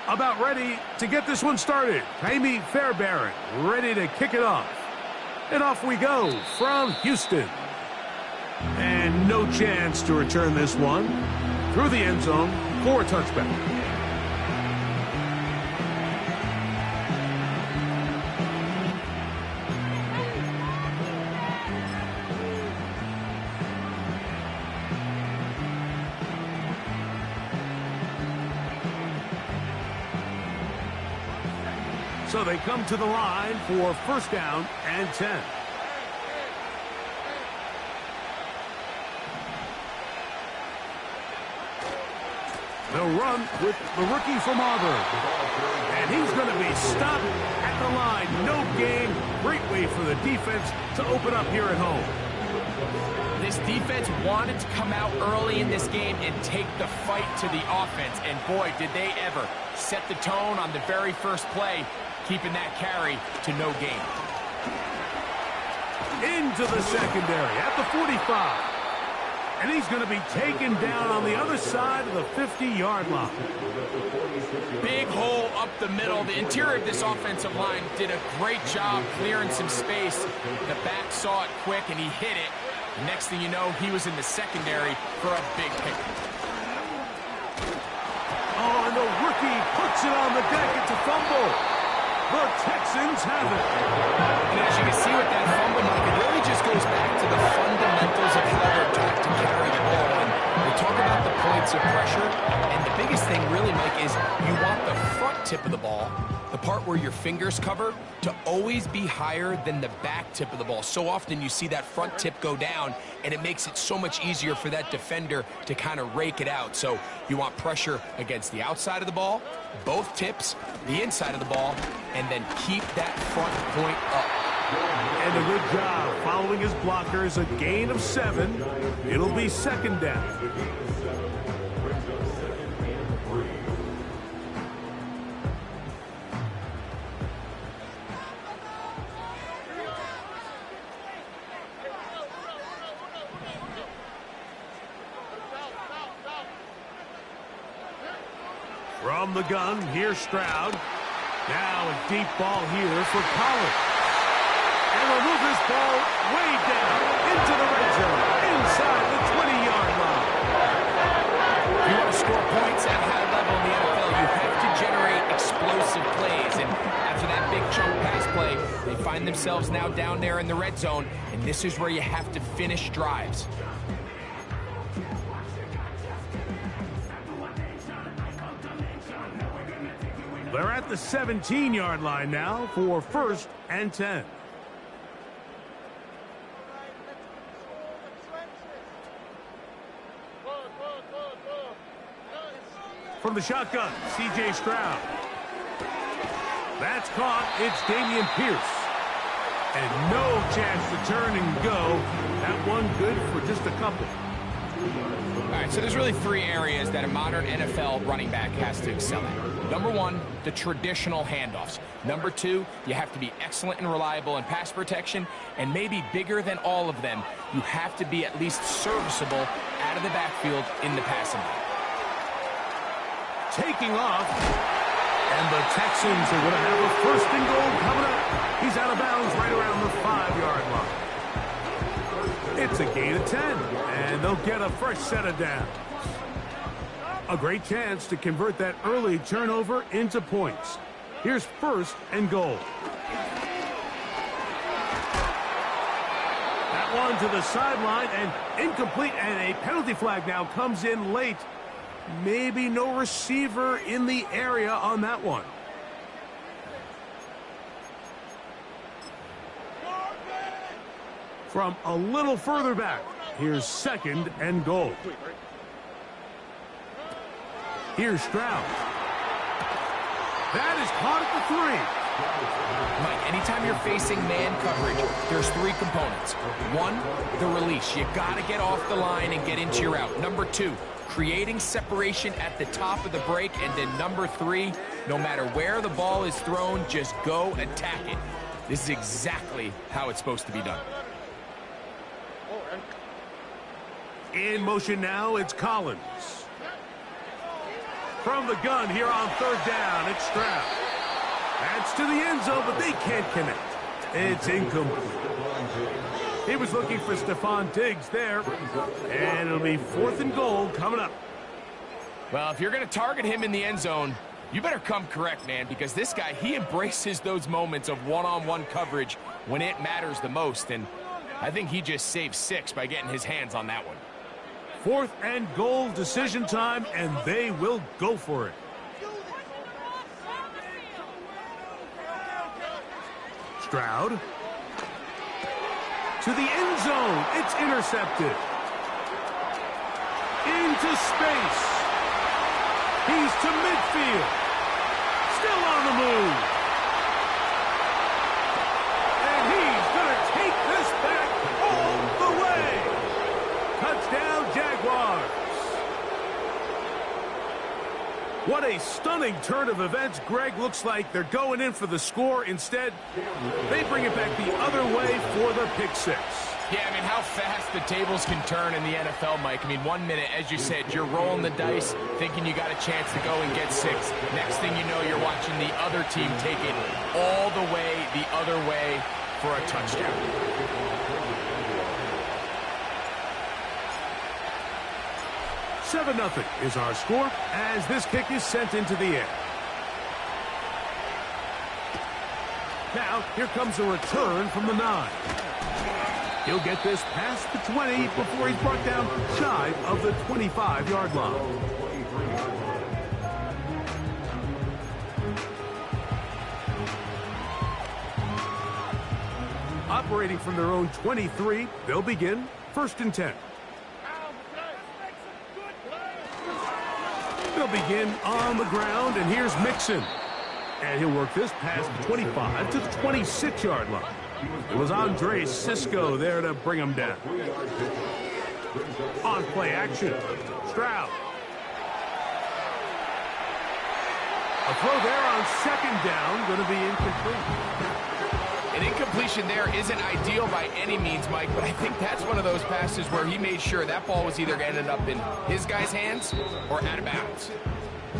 About ready to get this one started. Amy Fairbairn ready to kick it off. And off we go from Houston. And no chance to return this one through the end zone for a touchback. So they come to the line for first down and 10. They'll run with the rookie from Auburn. And he's going to be stopped at the line. No gain. Great way for the defense to open up here at home. This defense wanted to come out early in this game and take the fight to the offense. And boy, did they ever set the tone on the very first play, keeping that carry to no gain. Into the secondary at the 45. And he's going to be taken down on the other side of the 50-yard line. Big hole up the middle. The interior of this offensive line did a great job clearing some space. The back saw it quick, and he hit it. Next thing you know, he was in the secondary for a big pick. Oh, and the rookie puts it on the deck. It's a fumble. The Texans have it. And as you can see with that fumble, Mike, it really just goes back to the fundamentals of how they're taught to carry the ball. And we talk about the points of pressure, and the biggest thing really, Mike, is you want the front tip of the ball, the part where your fingers cover, to always be higher than the back tip of the ball. So often you see that front tip go down, and it makes it so much easier for that defender to kind of rake it out. So you want pressure against the outside of the ball, both tips, the inside of the ball, and then keep that front point up. And a good job following his blockers. A gain of 7. It'll be second down. From the gun, here's Stroud. Now a deep ball here for Collins. And we'll move this ball way down into the red zone, inside the 20-yard line. If you want to score points at a high level in the NFL, you have to generate explosive plays. And after that big chunk pass play, they find themselves now down there in the red zone, and this is where you have to finish drives. They're at the 17-yard line now for first and 10. From the shotgun, C.J. Stroud. That's caught. It's Dameon Pierce. And no chance to turn and go. That one good for just a couple. All right, so there's really 3 areas that a modern NFL running back has to excel at. Number 1, the traditional handoffs. Number 2, you have to be excellent and reliable in pass protection. And maybe bigger than all of them, you have to be at least serviceable out of the backfield in the passing game. Taking off. And the Texans are going to have a first and goal coming up. He's out of bounds right around the 5-yard line. It's a gain of 10, and they'll get a fresh set of downs. A great chance to convert that early turnover into points. Here's first and goal. That one to the sideline and incomplete, and a penalty flag now comes in late. Maybe no receiver in the area on that one. From a little further back, here's second and goal. Here's Stroud. That is caught at the 3. Mike, anytime you're facing man coverage, there's 3 components. 1, the release. You got to get off the line and get into your route. Number 2, creating separation at the top of the break. And then number 3, no matter where the ball is thrown, just go attack it. This is exactly how it's supposed to be done. In motion now, it's Collins. From the gun here on third down, it's Stroud. That's to the end zone, but they can't connect. It's incomplete. He was looking for Stephon Diggs there, and it'll be 4th and goal coming up. Well, if you're going to target him in the end zone, you better come correct, man, because this guy, he embraces those moments of one-on-one coverage when it matters the most, and I think he just saved 6 by getting his hands on that one. 4th and goal, decision time, and they will go for it. Stroud. To the end zone. It's intercepted. Into space. He's to midfield. Still on the move. And he's going to take this back all the way. Touchdown, Jaguars. What a stunning turn of events. Greg, looks like they're going in for the score. Instead, they bring it back the other way for the pick 6. Yeah, I mean, how fast the tables can turn in the NFL, Mike. I mean, 1 minute, as you said, you're rolling the dice, thinking you got a chance to go and get 6. Next thing you know, you're watching the other team take it all the way the other way for a touchdown. 7-0 is our score as this kick is sent into the air. Now, here comes a return from the 9. He'll get this past the 20 before he's brought down shy of the 25-yard line. Operating from their own 23, they'll begin 1st and 10. They'll begin on the ground, and here's Mixon. And he'll work this past the 25 to the 26-yard line. It was Andre Cisco there to bring him down. On play action, Stroud. A throw there on 2nd down, going to be incomplete. An incompletion there isn't ideal by any means, Mike, but I think that's one of those passes where he made sure that ball was either going to end up in his guy's hands or out of bounds.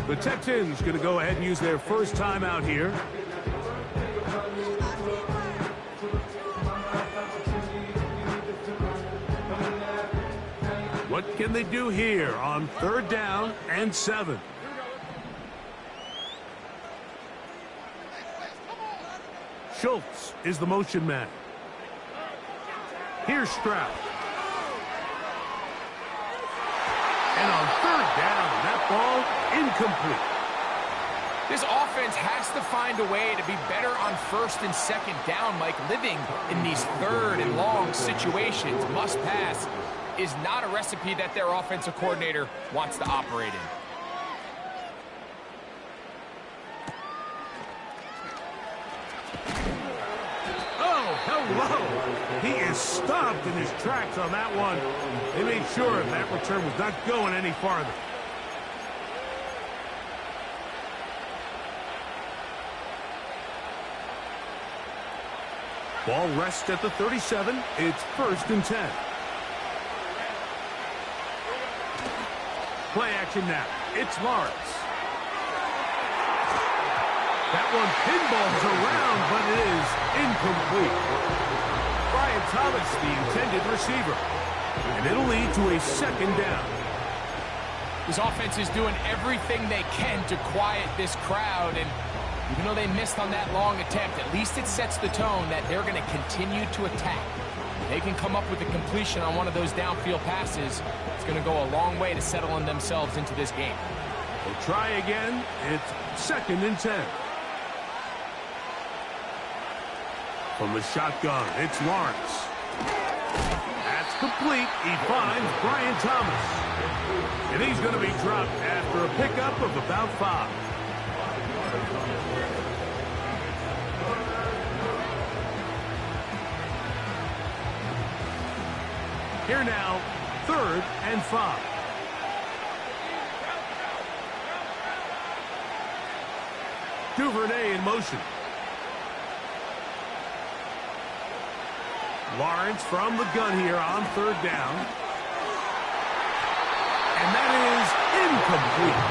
The Texans going to go ahead and use their first timeout here. What can they do here on 3rd down and 7? Schultz is the motion man. Here's Stroud. And on 3rd down, that ball incomplete. This offense has to find a way to be better on 1st and 2nd down, Mike. Living in these 3rd and long situations, must pass, is not a recipe that their offensive coordinator wants to operate in. Hello. He is stopped in his tracks on that one. They made sure that return was not going any farther. Ball rests at the 37. It's 1st and 10. Play action now. It's Lawrence. That one pinballs around, but it is incomplete. Brian Thomas, the intended receiver. And it'll lead to a 2nd down. This offense is doing everything they can to quiet this crowd, and even though they missed on that long attempt, at least it sets the tone that they're going to continue to attack. If they can come up with a completion on one of those downfield passes, it's going to go a long way to settling themselves into this game. They'll try again. It's 2nd and 10. From the shotgun, it's Lawrence. That's complete. He finds Brian Thomas. And he's going to be dropped after a pickup of about 5. Here now, 3rd and 5. Duvernay in motion. Lawrence from the gun here on third down. And that is incomplete.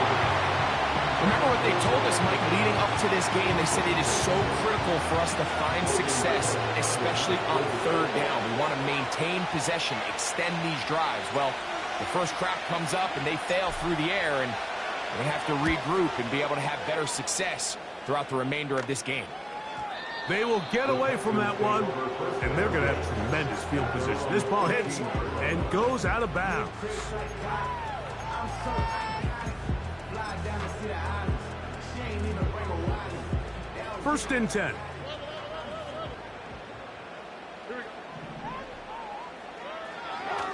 Remember what they told us, Mike, leading up to this game. They said it is so critical for us to find success, especially on third down. We want to maintain possession, extend these drives. Well, the first crack comes up and they fail through the air, and we're going to have to regroup and be able to have better success throughout the remainder of this game. They will get away from that one, and they're going to have tremendous field position. This ball hits and goes out of bounds. First and 10.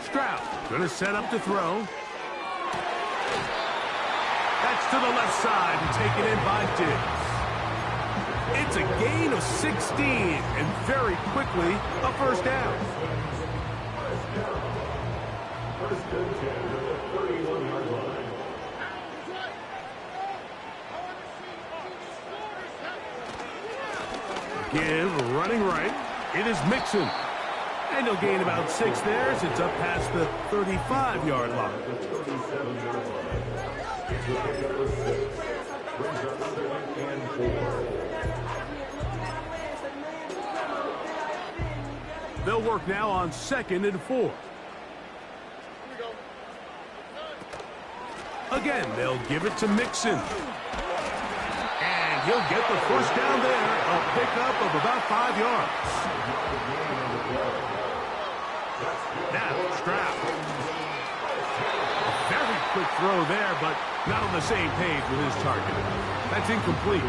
Stroud going to set up to throw. That's to the left side and taken in by Diggs. It's a gain of 16 and very quickly a first down. First and 10 at the 31-yard line. Give running right. It is Mixon. And he'll gain about 6 there as it's up past the 35-yard line. They'll work now on 2nd and 4. Again, they'll give it to Mixon. And he'll get the first down there, a pickup of about 5 yards. Now, Stroud. A very quick throw there, but not on the same page with his target. That's incomplete.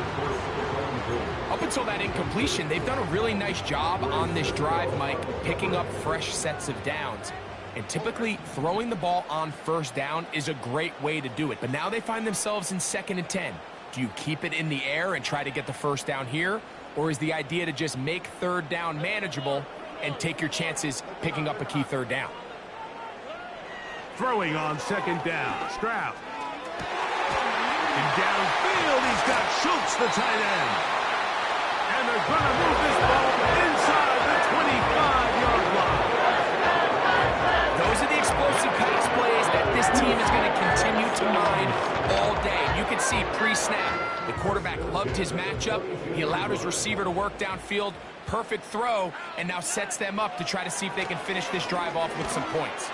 Up until that incompletion, they've done a really nice job on this drive, Mike, picking up fresh sets of downs. And typically, throwing the ball on first down is a great way to do it. But now they find themselves in 2nd and 10. Do you keep it in the air and try to get the first down here? Or is the idea to just make third down manageable and take your chances picking up a key third down? Throwing on 2nd down. Stroud. And downfield, he's got Schultz, the tight end. And they're going to move this ball inside the 25-yard line. Those are the explosive pass plays that this team is going to continue to mine all day. You can see pre-snap, the quarterback loved his matchup. He allowed his receiver to work downfield. Perfect throw, and now sets them up to try to see if they can finish this drive off with some points.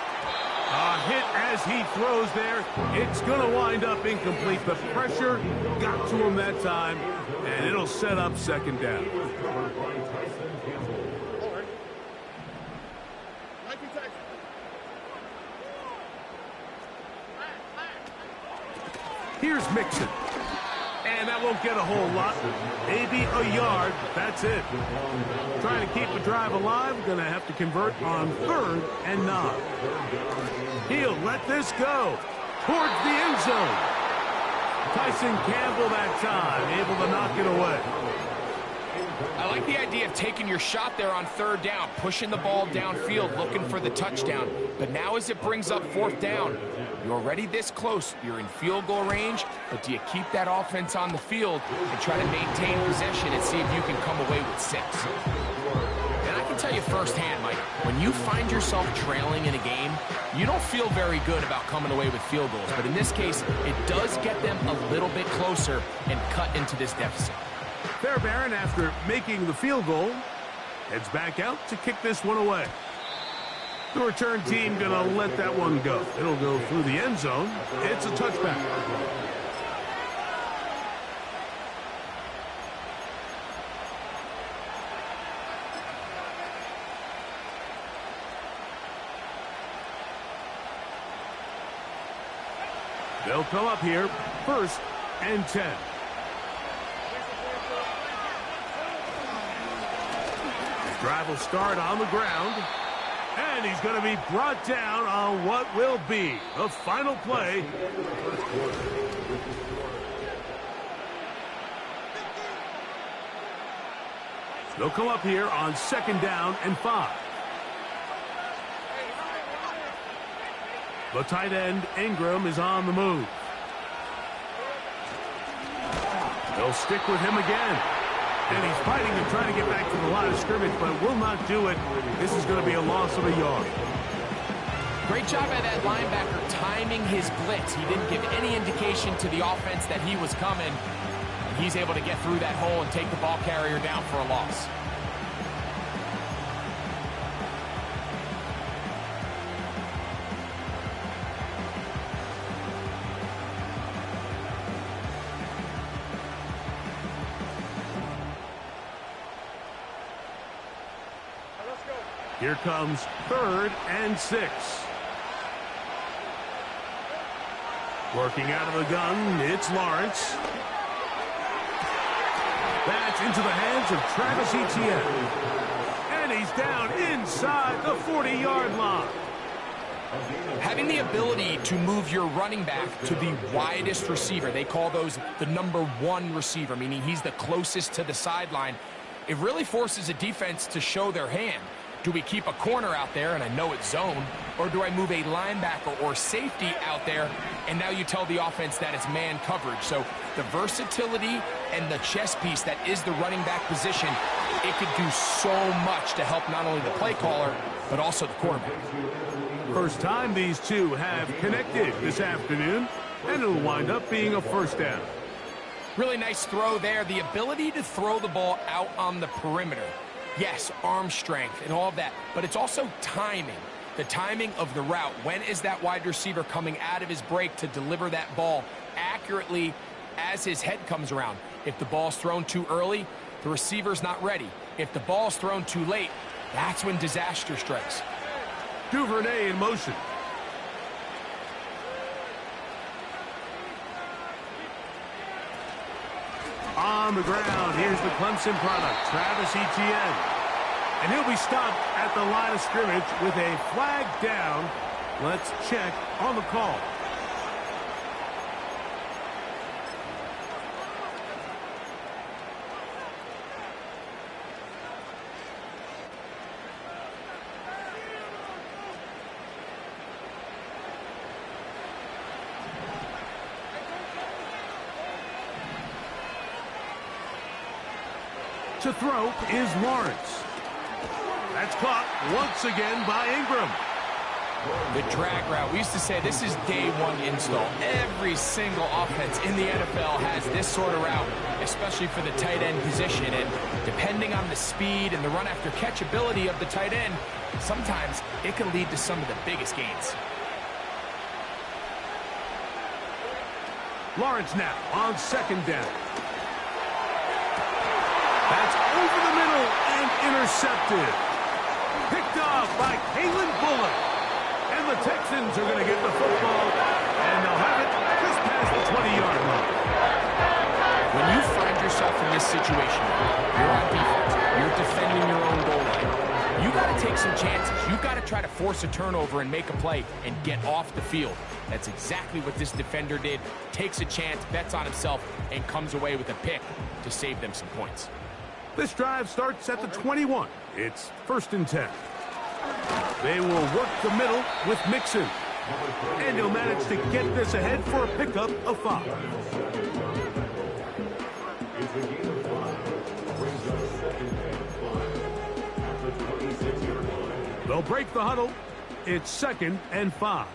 A hit as he throws there. It's going to wind up incomplete. The pressure got to him that time, and it'll set up 2nd down. Here's Mixon. And that won't get a whole lot. Maybe a yard. That's it. Trying to keep the drive alive. Going to have to convert on 3rd and 9. He'll let this go towards the end zone. Tyson Campbell that time, able to knock it away. I like the idea of taking your shot there on 3rd down, pushing the ball downfield, looking for the touchdown. But now as it brings up 4th down, you're already this close. You're in field goal range, but do you keep that offense on the field and try to maintain possession and see if you can come away with 6? And I can tell you firsthand, Mike, when you find yourself trailing in a game, you don't feel very good about coming away with field goals. But in this case, it does get them a little bit closer and cut into this deficit. Fairbairn, after making the field goal, heads back out to kick this one away. The return team going to let that one go. It'll go through the end zone. It's a touchback. They'll come up here, 1st and 10. Drive will start on the ground. And he's going to be brought down on what will be the final play. They'll come up here on 2nd down and 5. The tight end, Ingram, is on the move. They'll stick with him again. And he's fighting and trying to get back to the line of scrimmage, but will not do it. This is going to be a loss of a yard. Great job by that linebacker timing his blitz. He didn't give any indication to the offense that he was coming. And he's able to get through that hole and take the ball carrier down for a loss. Here comes 3rd and 6. Working out of the gun, it's Lawrence. That's into the hands of Travis Etienne. And he's down inside the 40-yard line. Having the ability to move your running back to the widest receiver, they call those the #1 receiver, meaning he's the closest to the sideline, it really forces a defense to show their hand. Do we keep a corner out there, and I know it's zone, or do I move a linebacker or safety out there, and now you tell the offense that it's man coverage? So the versatility and the chess piece that is the running back position, it could do so much to help not only the play caller, but also the quarterback. First time these two have connected this afternoon, and it'll wind up being a first down. Really nice throw there. The ability to throw the ball out on the perimeter. Yes, arm strength and all of that, but it's also timing. The timing of the route. When is that wide receiver coming out of his break to deliver that ball accurately as his head comes around? If the ball's thrown too early, the receiver's not ready. If the ball's thrown too late, that's when disaster strikes. Duvernay in motion. On the ground, here's the Clemson product, Travis Etienne. And he'll be stopped at the line of scrimmage with a flag down. Let's check on the call. To throw is Lawrence. That's caught once again by Ingram. The drag route. We used to say this is day one install. Every single offense in the NFL has this sort of route, especially for the tight end position. And depending on the speed and the run after catch ability of the tight end, sometimes it can lead to some of the biggest gains. Lawrence now on 2nd down. That's over the middle and intercepted. Picked off by Kalen Bullock. And the Texans are going to get the football, and they'll have it just past the 20-yard line. When you find yourself in this situation, you're on defense, you're defending your own goal line, you got to take some chances. You got to try to force a turnover and make a play and get off the field. That's exactly what this defender did. Takes a chance, bets on himself, and comes away with a pick to save them some points. This drive starts at the 21. It's 1st and 10. They will work the middle with Mixon. And he'll manage to get this ahead for a pickup of 5. They'll break the huddle. It's 2nd and 5.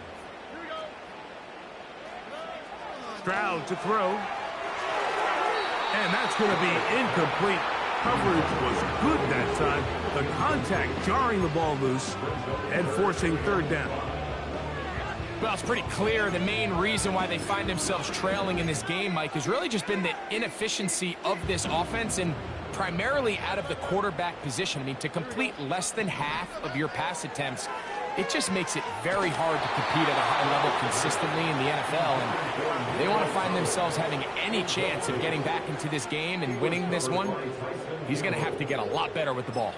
Stroud to throw. And that's going to be incomplete. Coverage was good that time. The contact jarring the ball loose and forcing 3rd down. Well, it's pretty clear the main reason why they find themselves trailing in this game, Mike, has really just been the inefficiency of this offense and primarily out of the quarterback position. I mean, to complete less than half of your pass attempts, it just makes it very hard to compete at a high level consistently in the NFL. And they want to find themselves having any chance of getting back into this game and winning this one. He's going to have to get a lot better with the ball.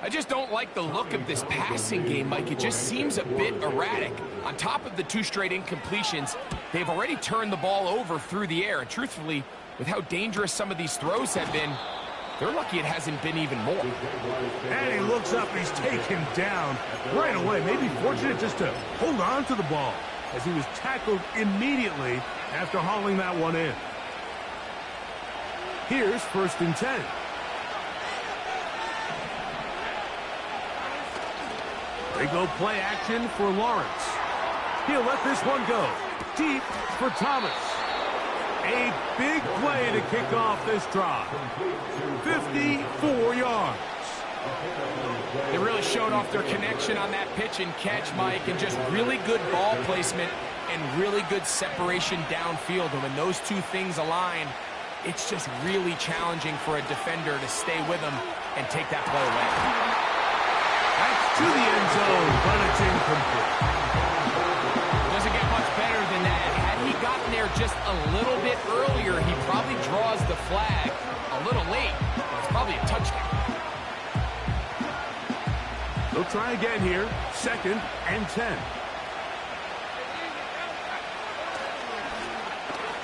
I just don't like the look of this passing game, Mike. It just seems a bit erratic. On top of the 2 straight incompletions, they've already turned the ball over through the air. And truthfully, with how dangerous some of these throws have been, they're lucky it hasn't been even more. And he looks up, he's taken down right away. Maybe fortunate just to hold on to the ball as he was tackled immediately after hauling that one in. Here's 1st and 10. They go play action for Lawrence. He'll let this one go. Deep for Thomas. A big play to kick off this drive. 54 yards. They really showed off their connection on that pitch and catch, Mike, and just really good ball placement and really good separation downfield. And when those two things align, it's just really challenging for a defender to stay with them and take that play away. That's to the end zone, but it's incomplete. Doesn't get much better than that. Had he gotten there just a little bit earlier, he probably draws the flag a little late. It's probably a touchdown. They'll try again here. 2nd and 10.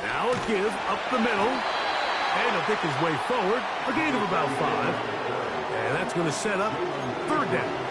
Now a give up the middle. And he'll pick his way forward. A gain of about 5. And that's going to set up 3rd down.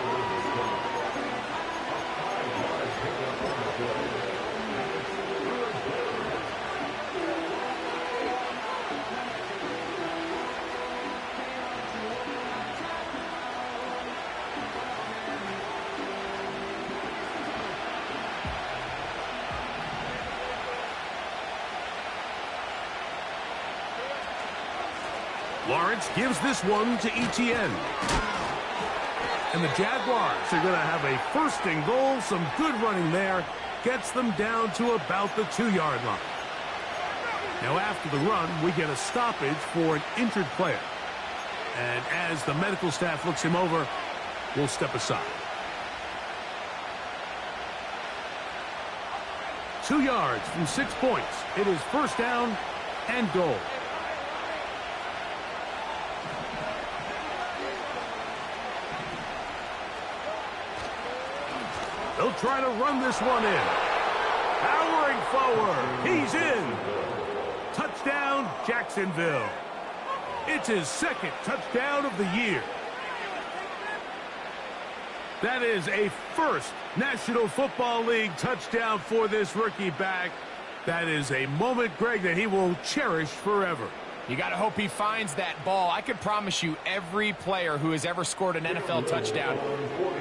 Lawrence gives this one to Etienne. And the Jaguars are going to have a 1st and goal. Some good running there. Gets them down to about the 2-yard line. Now after the run, we get a stoppage for an injured player. And as the medical staff looks him over, we'll step aside. 2 yards from 6 points. It is 1st down and goal. They'll try to run this one in. Powering forward. He's in. Touchdown, Jacksonville. It's his 2nd touchdown of the year. That is a 1st National Football League touchdown for this rookie back. That is a moment, Greg, that he will cherish forever. You got to hope he finds that ball. I can promise you every player who has ever scored an NFL touchdown,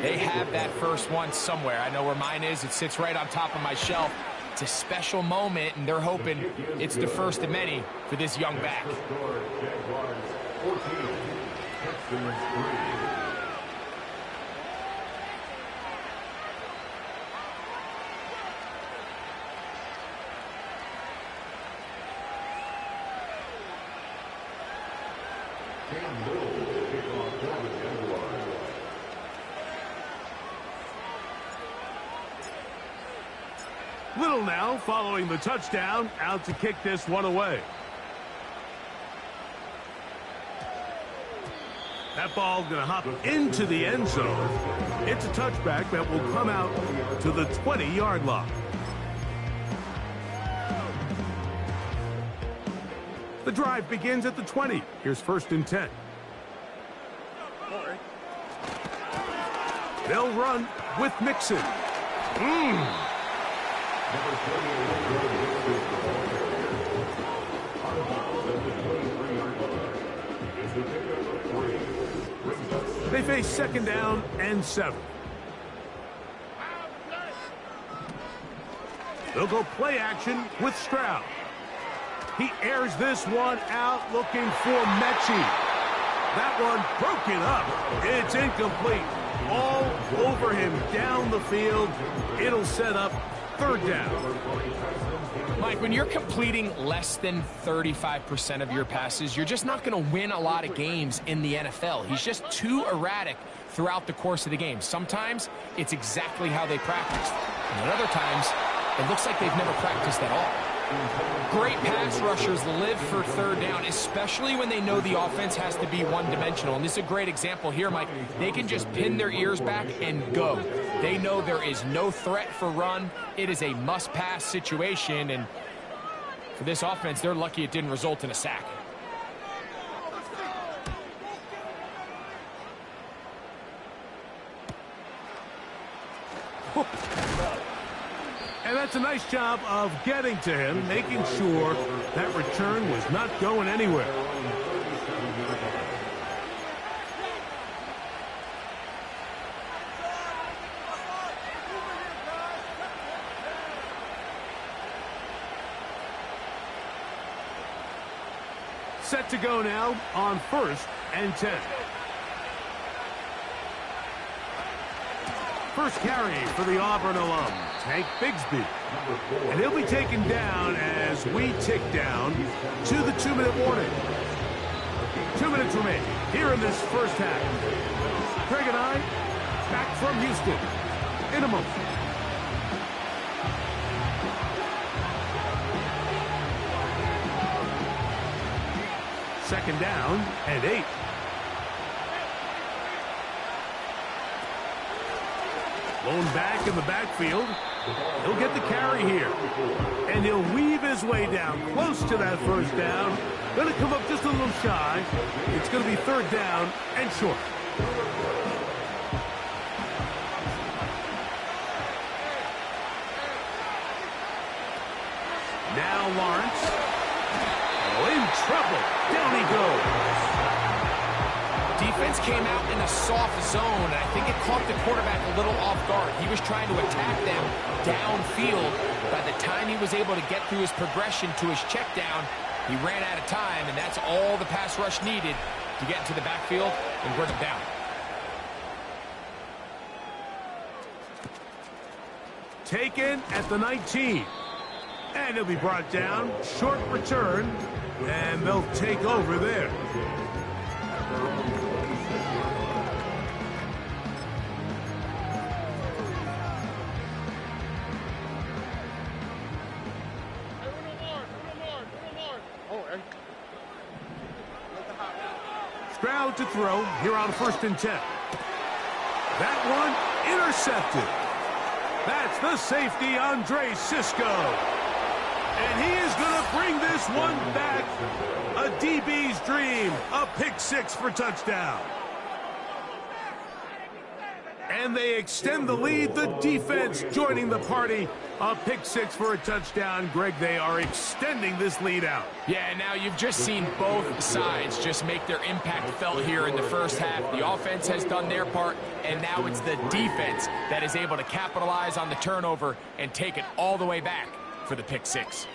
they have that first one somewhere. I know where mine is. It sits right on top of my shelf. It's a special moment, and they're hoping it's the first of many for this young back. Little now following the touchdown, out to kick this one away. That ball going to hop into the end zone. It's a touchback that will come out to the 20-yard line. The drive begins at the 20. Here's 1st and 10. They'll run with Mixon. They face 2nd down and 7. They'll go play action with Stroud. He airs this one out looking for Ncaa. That one broken up. It's incomplete. All over him down the field. It'll set up 3rd down. Mike, when you're completing less than 35% of your passes, you're just not going to win a lot of games in the NFL. He's just too erratic throughout the course of the game. Sometimes it's exactly how they practiced. And at other times, it looks like they've never practiced at all. Great pass rushers live for 3rd down, especially when they know the offense has to be one-dimensional. And this is a great example here, Mike. They can just pin their ears back and go. They know there is no threat for run. It is a must-pass situation. And for this offense, they're lucky it didn't result in a sack. And that's a nice job of getting to him, making sure that return was not going anywhere. Set to go now on 1st and 10. First carry for the Auburn alum, Tank Bigsby. And he'll be taken down as we tick down to the 2-minute warning. 2 minutes remain here in this first half. Craig and I, back from Houston in a moment. Second down and 8. Lone back in the backfield. He'll get the carry here. And he'll weave his way down close to that first down. Going to come up just a little shy. It's going to be 3rd down and short. Now Lawrence. Oh, in trouble. Down he goes. Defense came out in a soft zone, and I think it caught the quarterback a little off guard. He was trying to attack them downfield. By the time he was able to get through his progression to his check down, he ran out of time, and that's all the pass rush needed to get into the backfield and bring him down. Taken at the 19. And he'll be brought down. Short return, and they'll take over there. Stroud to throw here on 1st and 10. That one intercepted. That's the safety, Andre Cisco. And he is going to bring this one back. A DB's dream. A pick 6 for touchdown. And they extend the lead. The defense joining the party. A pick 6 for a touchdown. Greg, they are extending this lead out. Yeah, now you've just seen both sides just make their impact felt here in the first half. The offense has done their part, and now it's the defense that is able to capitalize on the turnover and take it all the way back for the pick 6.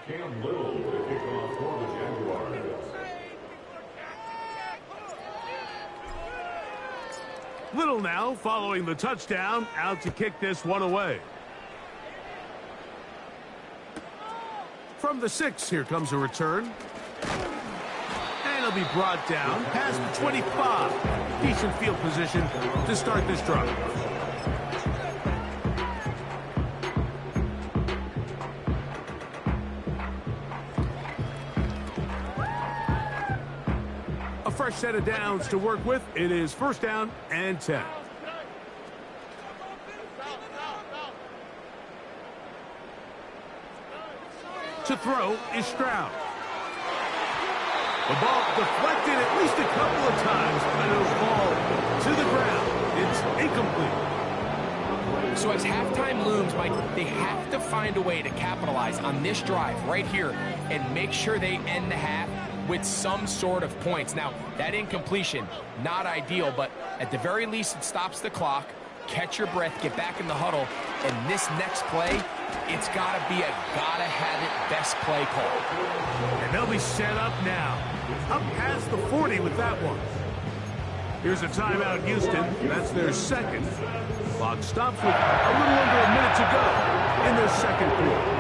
Cam Little with a kickoff for the Jaguars. Little now following the touchdown, out to kick this one away. From the 6, here comes a return. And he'll be brought down past the 25. Decent field position to start this drive. A fresh set of downs to work with. It is 1st down and 10. To throw is Stroud. The ball deflected at least a couple of times, and it'll fall to the ground. It's incomplete. So as halftime looms, Mike, they have to find a way to capitalize on this drive right here and make sure they end the half with some sort of points. Now, that incompletion, not ideal, but at the very least it stops the clock. Catch your breath, get back in the huddle, and this next play, it's got to be a gotta-have-it best play call. And they'll be set up now. Up past the 40 with that one. Here's a timeout, Houston. That's their second. Clock stops with a little under a minute to go in their second quarter.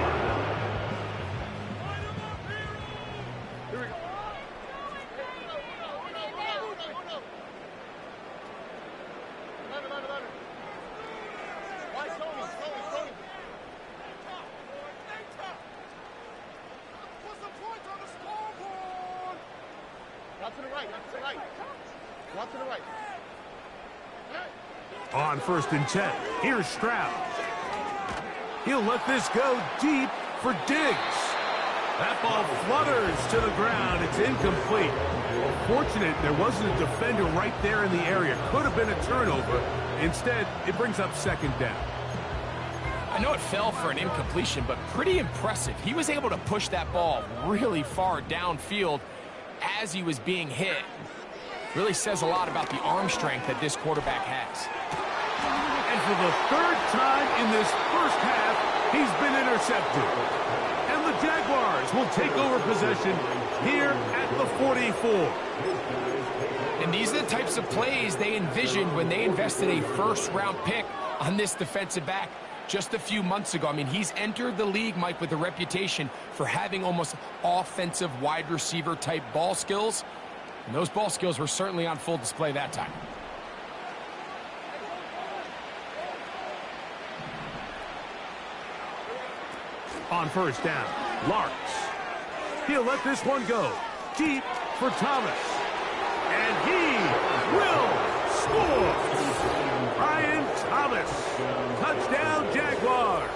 On 1st and 10, here's Stroud. He'll let this go deep for Diggs. That ball flutters to the ground. It's incomplete. Fortunate there wasn't a defender right there in the area. Could have been a turnover. Instead, it brings up 2nd down. I know it fell for an incompletion, but pretty impressive. He was able to push that ball really far downfield as he was being hit. Really says a lot about the arm strength that this quarterback has. And for the third time in this first half, he's been intercepted. And the Jaguars will take over possession here at the 44. And these are the types of plays they envisioned when they invested a first-round pick on this defensive back just a few months ago. I mean, he's entered the league, Mike, with a reputation for having almost offensive wide receiver type ball skills. And those ball skills were certainly on full display that time. On first down, Larks. He'll let this one go deep for Thomas. And he will score. Brian Thomas. Touchdown, Jaguars.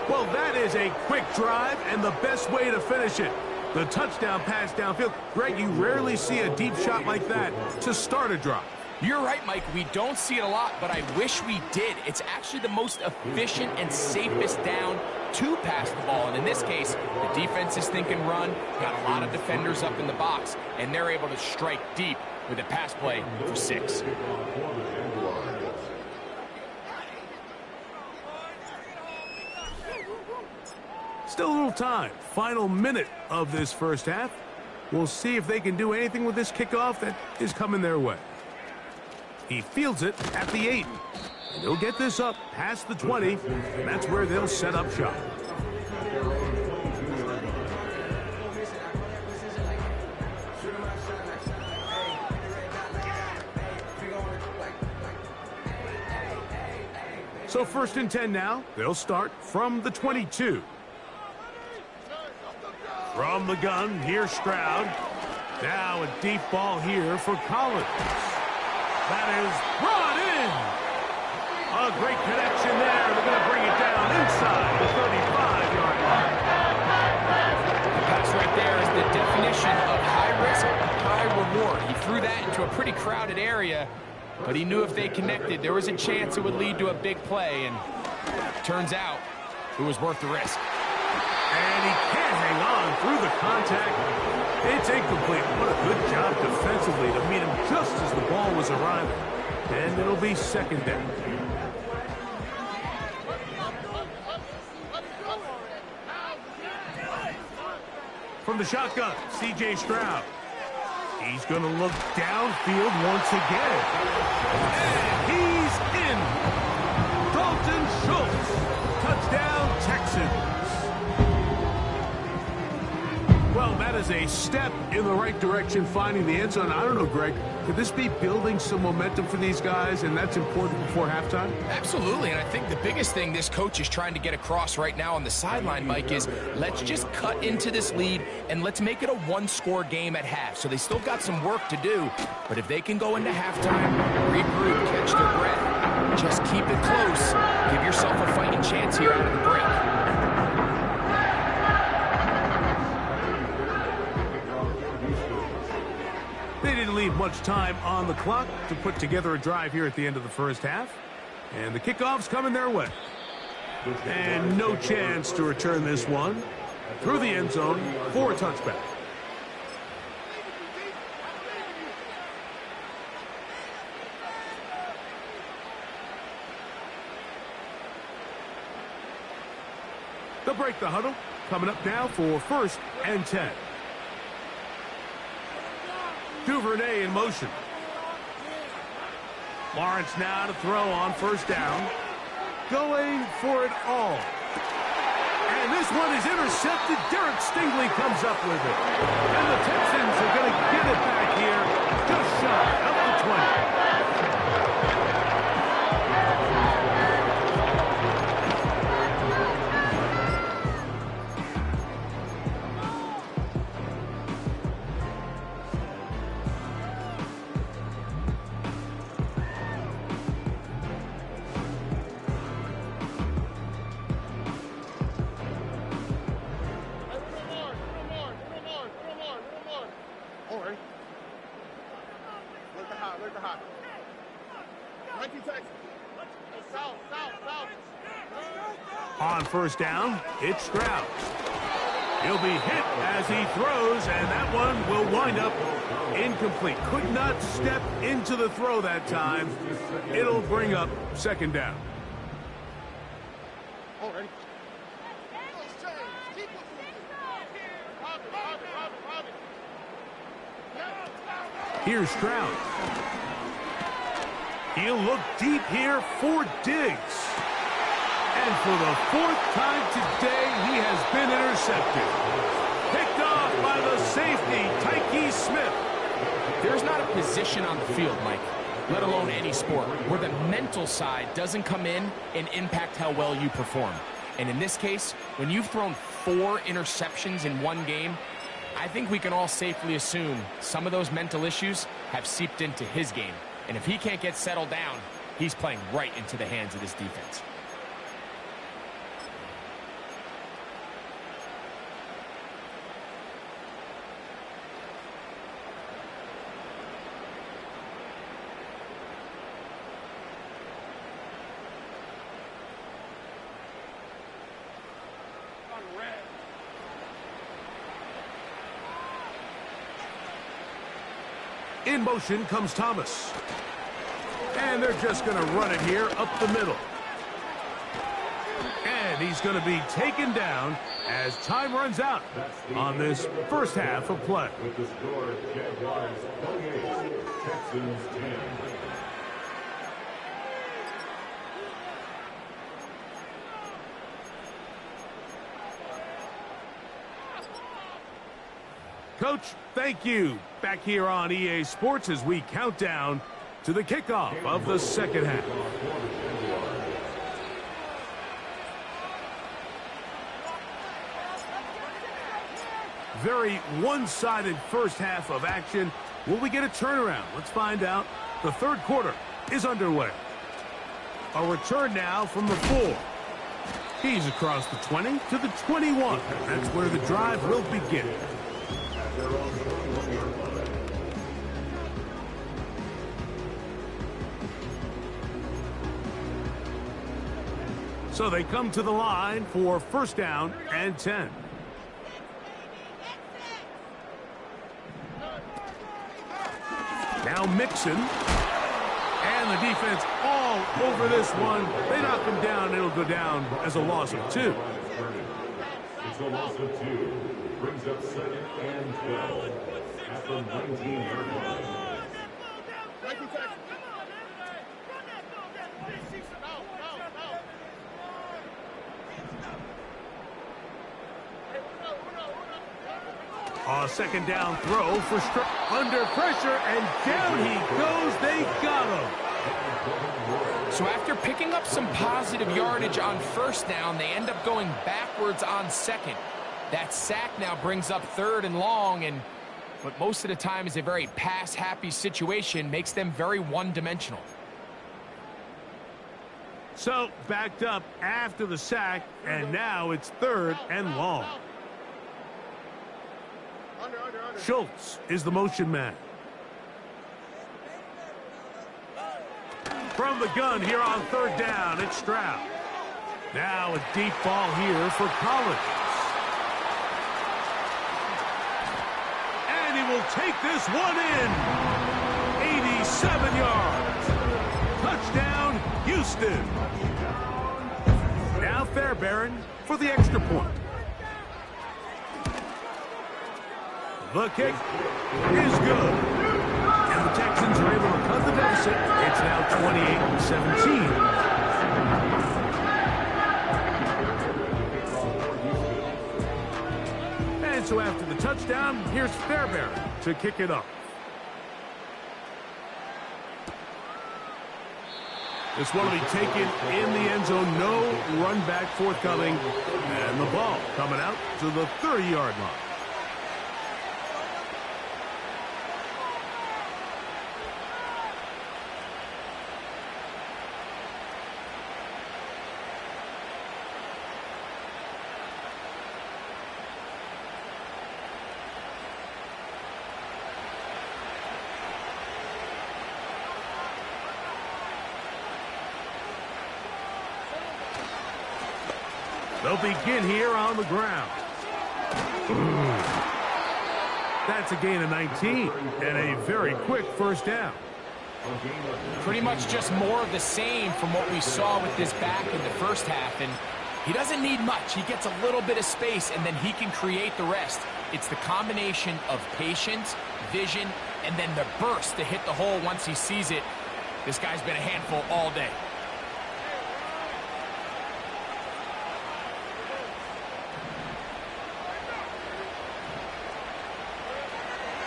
Well, that is a quick drive and the best way to finish it. The touchdown pass downfield. Greg, you rarely see a deep shot like that to start a drive. You're right, Mike. We don't see it a lot, but I wish we did. It's actually the most efficient and safest down to pass the ball. And in this case, the defense is thinking run, got a lot of defenders up in the box, and they're able to strike deep with a pass play for 6. Still a little time. Final minute of this first half. We'll see if they can do anything with this kickoff that is coming their way. He fields it at the 8. And he'll get this up past the 20, and that's where they'll set up shop. So 1st and 10 now. They'll start from the 22. From the gun, here's Stroud. Now a deep ball here for Collins. That is brought in. A great connection there. They're going to bring it down inside the 35-yard line. The pass right there is the definition of high risk, high reward. He threw that into a pretty crowded area, but he knew if they connected, there was a chance it would lead to a big play, and turns out it was worth the risk. And he can't hang on through the contact. It's incomplete. What a good job defensively to meet him just as the ball was arriving. And it'll be 2nd down. From the shotgun, C.J. Stroud. He's going to look downfield once again. And he's in. Dalton Schultz. Touchdown, Texans. Well, that is a step in the right direction, finding the end zone. I don't know, Greg, could this be building some momentum for these guys, and that's important before halftime? Absolutely, and I think the biggest thing this coach is trying to get across right now on the sideline, Mike, is let's just cut into this lead, and let's make it a one-score game at half. So they still got some work to do, but if they can go into halftime, regroup, catch their breath, just keep it close, give yourself a fighting chance here out of the break. They didn't leave much time on the clock to put together a drive here at the end of the first half. And the kickoff's coming their way. And no chance to return this one through the end zone for a touchback. They'll break the huddle. Coming up now for 1st and 10. Duvernay in motion. Lawrence now to throw on 1st down. Going for it all. And this one is intercepted. Derek Stingley comes up with it. And the Texans are going to get it back here just shy of the 20. On 1st down, it's Stroud. He'll be hit as he throws, and that one will wind up incomplete. Could not step into the throw that time. It'll bring up second down. Already. Here's Stroud. He'll look deep here for Diggs. And for the fourth time today, he has been intercepted. Picked off by the safety, Tyke Smith. There's not a position on the field, Mike, let alone any sport, where the mental side doesn't come in and impact how well you perform. And in this case, when you've thrown 4 interceptions in one game, I think we can all safely assume some of those mental issues have seeped into his game. And if he can't get settled down, he's playing right into the hands of this defense. In motion comes Thomas. And they're just going to run it here up the middle. And he's going to be taken down as time runs out on this first half of play. With the score, Jaguars 28, Texans 10. Coach, thank you. Back here on EA Sports as we count down to the kickoff of the second half. Very one-sided first half of action. Will we get a turnaround? Let's find out. The third quarter is underway. A return now from the 4. He's across the 20 to the 21. That's where the drive will begin. So they come to the line for first down and 10. Now Mixon. And the defense all over this one. They knock him down. It'll go down as a loss of 2. It's a loss of 2. Brings up second and 12 at the 19-yard line. A second down throw for under pressure, and down he goes. They got him. So after picking up some positive yardage on first down, they end up going backwards on second. That sack now brings up third and long, and what most of the time is a very pass-happy situation makes them very one-dimensional. So backed up after the sack, and now it's third and long. Schultz is the motion man. From the gun here on third down, it's Stroud. Now a deep ball here for Collins. And he will take this one in. 87 yards. Touchdown, Houston. Now Fairbairn for the extra point. The kick is good. And the Texans are able to cut the deficit. It's now 28-17. And so after the touchdown, here's Fairbairn to kick it up. This one will be taken in the end zone. No run back forthcoming. And the ball coming out to the 30-yard line. They'll begin here on the ground. That's a gain of 19 and a very quick first down. Pretty much just more of the same from what we saw with this back in the first half. And he doesn't need much. He gets a little bit of space, and then he can create the rest. It's the combination of patience, vision, and then the burst to hit the hole once he sees it. This guy's been a handful all day.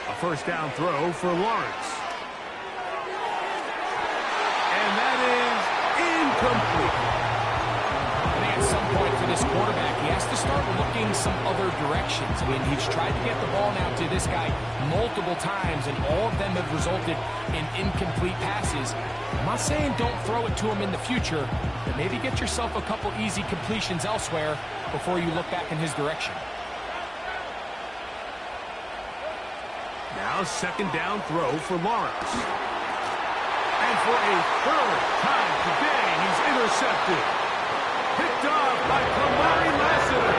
A first down throw for Lawrence. And that is incomplete. I think at some point for this quarterback, he has to start looking some other directions. I mean, he's tried to get the ball now to this guy multiple times, and all of them have resulted in incomplete passes. I'm not saying don't throw it to him in the future, but maybe get yourself a couple easy completions elsewhere before you look back in his direction. Now second down throw for Lawrence. And for a third time today, he's intercepted. Picked off by Kamari Lassiter.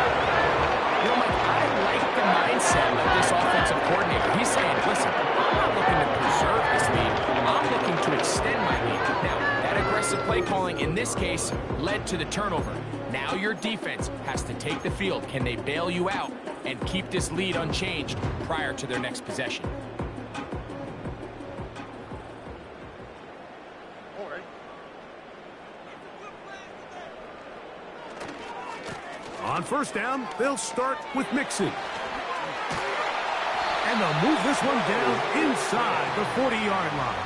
You know, Mike, I like the mindset of this offensive coordinator. He's saying, listen, I'm not looking to preserve this lead. I'm looking to extend my lead. Now, that aggressive play calling in this case led to the turnover. Now your defense has to take the field. Can they bail you out and keep this lead unchanged prior to their next possession? On first down, they'll start with Mixon. And they'll move this one down inside the 40-yard line.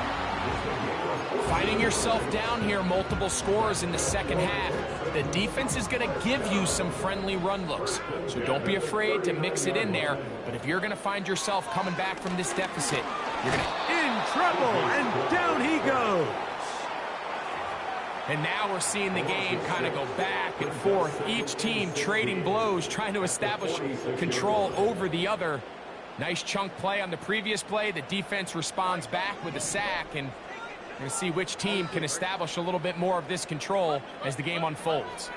Finding yourself down here, multiple scores in the second half. The defense is going to give you some friendly run looks, so don't be afraid to mix it in there. But if you're going to find yourself coming back from this deficit, you're going to... In trouble, and down he goes. And now we're seeing the game kind of go back and forth. Each team trading blows, trying to establish control over the other. Nice chunk play on the previous play. The defense responds back with a sack, and we're going to see which team can establish a little bit more of this control as the game unfolds.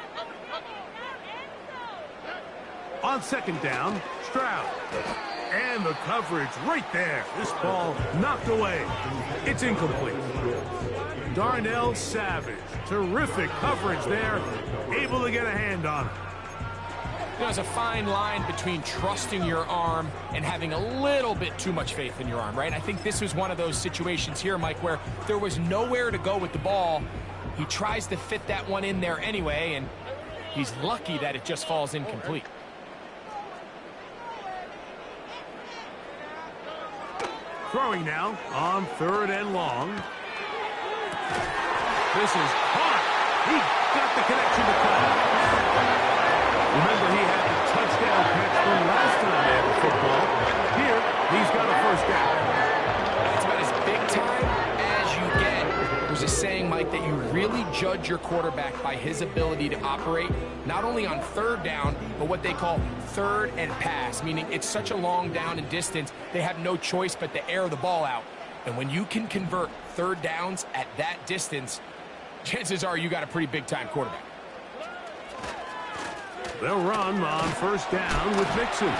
On second down, Stroud. And the coverage right there. This ball knocked away. It's incomplete. Darnell Savage. Terrific coverage there. Able to get a hand on it. There's a fine line between trusting your arm and having a little bit too much faith in your arm, right? I think this was one of those situations here, Mike, where there was nowhere to go with the ball. He tries to fit that one in there anyway, and he's lucky that it just falls incomplete. Throwing now on third and long. This is hot. He got the connection to call. Remember, he had the touchdown catch from last time they had the football. Here, he's got a first down. It's about as big time as you get. There's a saying, Mike, that you really judge your quarterback by his ability to operate not only on third down, but what they call third and pass, meaning it's such a long down and distance, they have no choice but to air the ball out. And when you can convert third downs at that distance, chances are you got a pretty big-time quarterback. They'll run on first down with Mixon. They'll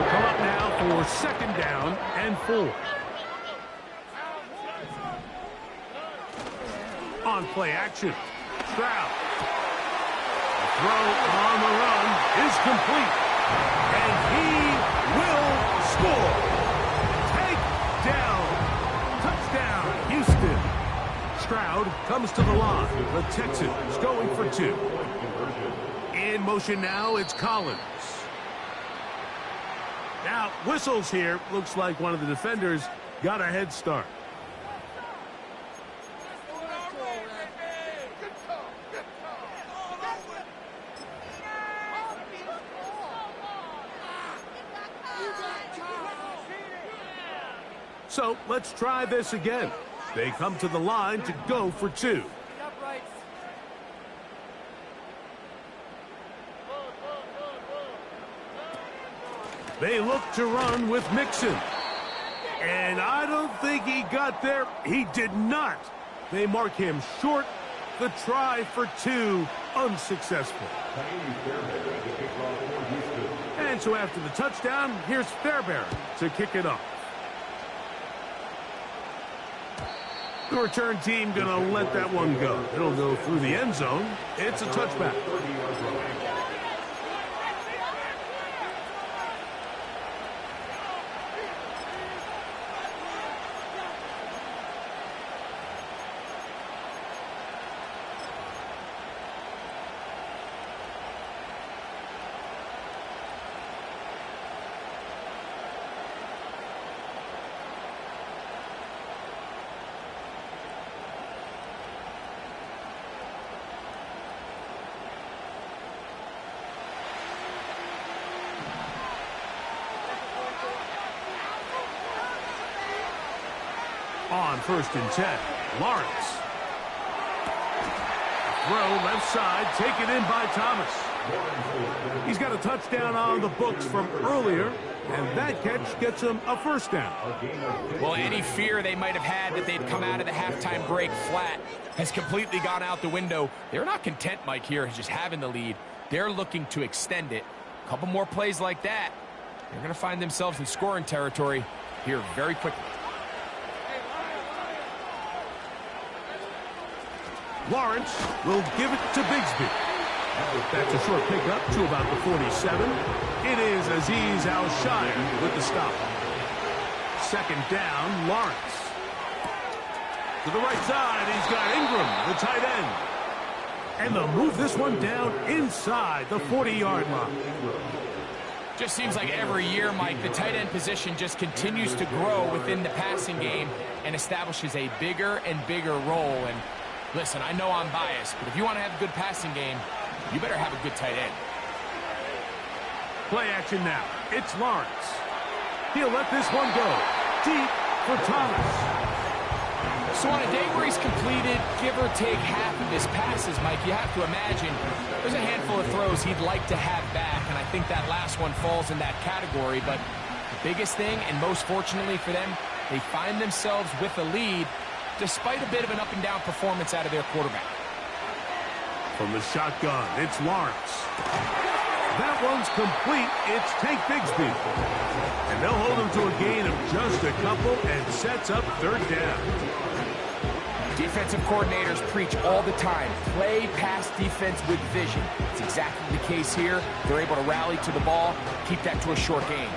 come up now for second down and 4. On play action, Stroud. The throw on the run is complete. And he will score. Touchdown, Houston. Stroud comes to the line. The Texans going for 2. In motion now, it's Collins. Now, whistles here. Looks like one of the defenders got a head start. So let's try this again. They come to the line to go for 2. They look to run with Mixon. And I don't think he got there. He did not. They mark him short. The try for 2, unsuccessful. And so after the touchdown, here's Fairbairn to kick it off. The return team going to let that one go. It'll go through the end zone. It's a touchback. On 1st and 10, Lawrence. Throw left side, taken in by Thomas. He's got a touchdown on the books from earlier, and that catch gets him a first down. Well, any fear they might have had that they'd come out of the halftime break flat has completely gone out the window. They're not content, Mike, here, just having the lead. They're looking to extend it. A couple more plays like that, they're going to find themselves in scoring territory here very quickly. Lawrence will give it to Bigsby. That's a short pickup to about the 47. It is Azeez Al-Shire with the stop. 2nd down, Lawrence. To the right side, he's got Ingram, the tight end. And they'll move this one down inside the 40-yard line. Just seems like every year, Mike, the tight end position just continues to grow within the passing game and establishes a bigger and bigger role. And listen, I know I'm biased, but if you want to have a good passing game, you better have a good tight end. Play action now. It's Lawrence. He'll let this one go. Deep for Thomas. So on a day where he's completed, give or take half of his passes, Mike, you have to imagine there's a handful of throws he'd like to have back, and I think that last one falls in that category. But the biggest thing, and most fortunately for them, they find themselves with a lead despite a bit of an up-and-down performance out of their quarterback. From the shotgun, it's Lawrence. That one's complete. It's Tank Bigsby. And they'll hold him to a gain of just a couple and sets up 3rd down. Defensive coordinators preach all the time, play pass defense with vision. It's exactly the case here. They're able to rally to the ball, keep that to a short gain.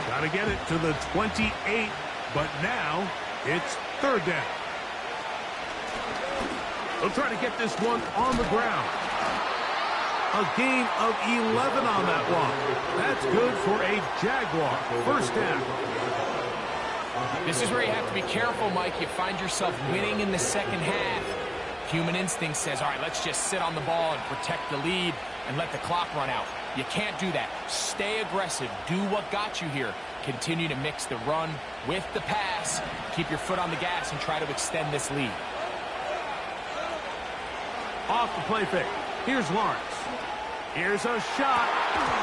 Got to get it to the 28, but now it's 3rd down. They'll try to get this one on the ground. A gain of 11 on that one. That's good for a Jaguar. 1st down. This is where you have to be careful, Mike. You find yourself winning in the 2nd half. Human instinct says, all right, let's just sit on the ball and protect the lead and let the clock run out. You can't do that. Stay aggressive. Do what got you here. Continue to mix the run with the pass. Keep your foot on the gas and try to extend this lead. Off the play fake. Here's Lawrence. Here's a shot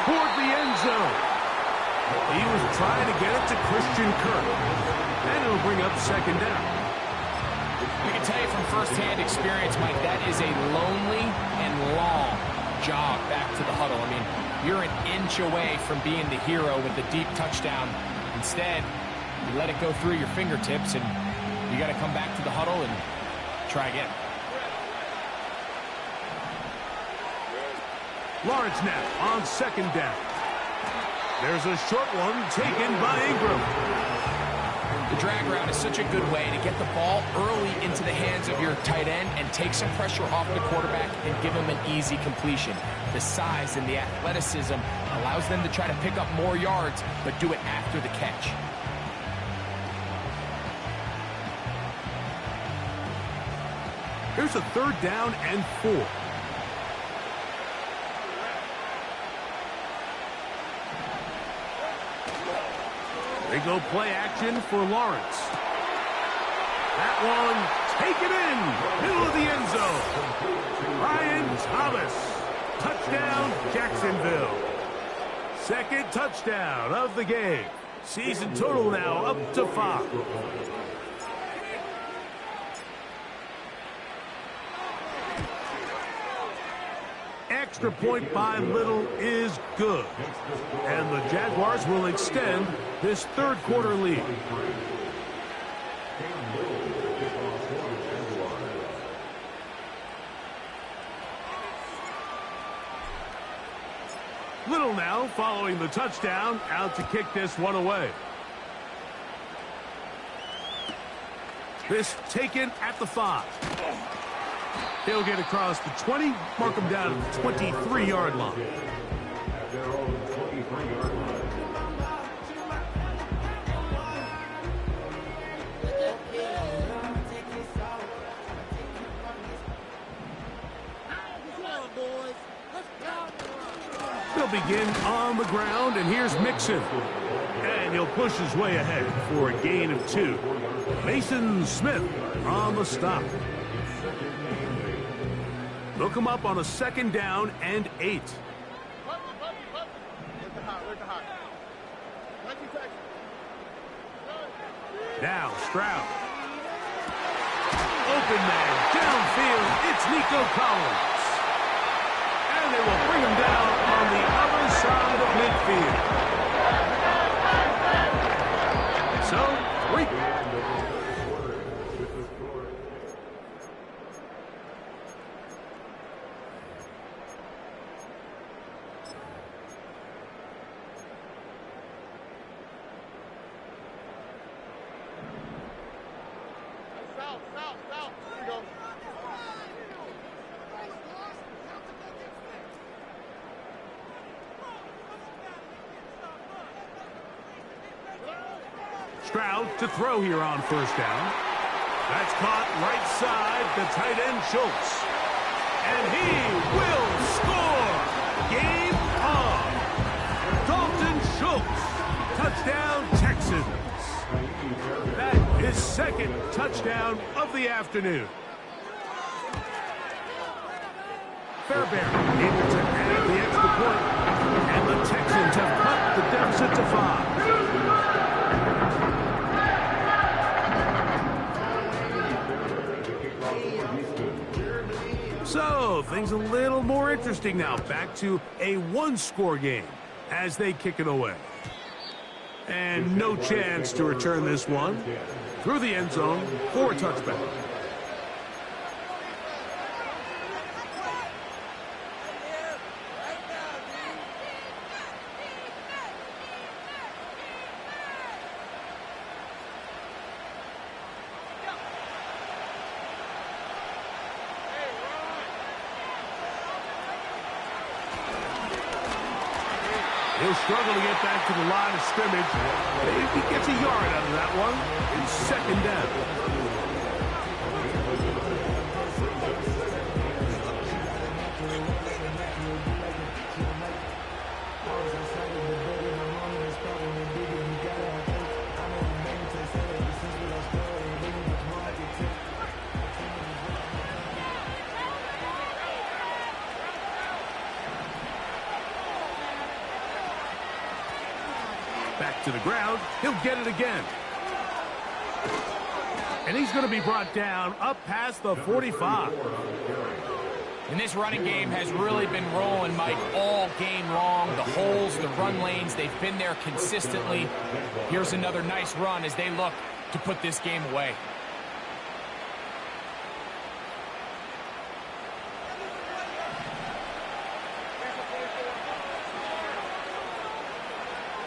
toward the end zone. He was trying to get it to Christian Kirk. And it'll bring up 2nd down. I can tell you from firsthand experience, Mike, that is a lonely and long jog back to the huddle. I mean, you're an inch away from being the hero with the deep touchdown. Instead, you let it go through your fingertips, and you got to come back to the huddle and try again. Lawrence now on 2nd down. There's a short one taken by Ingram. The drag route is such a good way to get the ball early into the hands of your tight end and take some pressure off the quarterback and give him an easy completion. The size and the athleticism allows them to try to pick up more yards, but do it after the catch. Here's a 3rd down and 4. They go play action for Lawrence. That one taken in, middle of the end zone. Ryan Thomas. Touchdown, Jacksonville. Second touchdown of the game. Season total now up to 5. Extra point by Little is good. And the Jaguars will extend this third quarter lead. Little now following the touchdown, out to kick this one away. This taken at the 5. He'll get across the 20, mark him down at the 23-yard line. At their own 23-yard line. They'll begin on the ground, and here's Mixon. And he'll push his way ahead for a gain of 2. Mason Smith on the stop. They'll come up on a 2nd down and 8. Now Stroud. Open man downfield. It's Nico Collins. And they will bring him down on the other side of midfield. So, 3. Stroud to throw here on 1st down. That's caught right side, the tight end Schultz. And he will score! Game on! Dalton Schultz. Touchdown, Texans. That is 2nd touchdown of the afternoon. Fairbairn able to add the extra point. And the Texans have cut the deficit to 5. So, things a little more interesting now. Back to a 1-score game as they kick it away. And no chance to return this one. Through the end zone for a touchback. He'll struggle to get back to the line of scrimmage. If he gets a yard out of that one, it's 2nd down. Back to the ground. He'll get it again. And he's going to be brought down up past the 45. And this running game has really been rolling, Mike, all game long. The holes, the run lanes, they've been there consistently. Here's another nice run as they look to put this game away.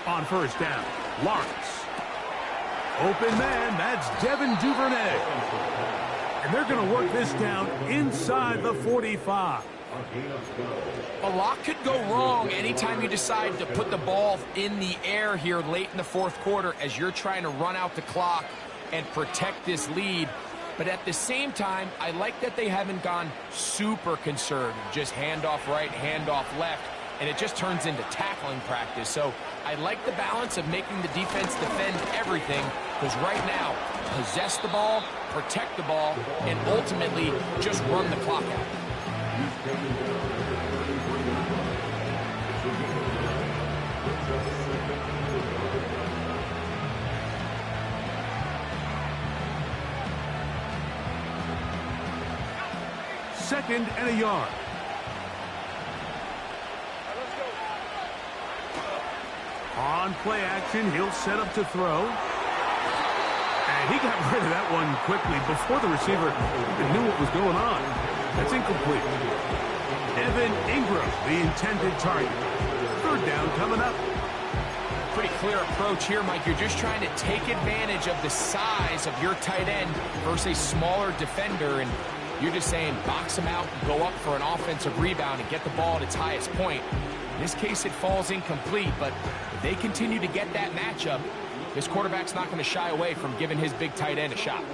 On 1st down, Lawrence. Open man, that's Devin Duvernay. And they're going to work this down inside the 45. A lot could go wrong anytime you decide to put the ball in the air here late in the 4th quarter as you're trying to run out the clock and protect this lead. But at the same time, I like that they haven't gone super conservative, just handoff right, handoff left, and it just turns into tackling practice. So I like the balance of making the defense defend everything, because right now, possess the ball, protect the ball, and ultimately just run the clock out. 2nd and a yard. On play action, he'll set up to throw. And he got rid of that one quickly before the receiver even knew what was going on. That's incomplete. Evan Ingram, the intended target. 3rd down coming up. Pretty clear approach here, Mike. You're just trying to take advantage of the size of your tight end versus a smaller defender, and you're just saying box him out, go up for an offensive rebound, and get the ball at its highest point. In this case, it falls incomplete, but if they continue to get that matchup, this quarterback's not going to shy away from giving his big tight end a shot.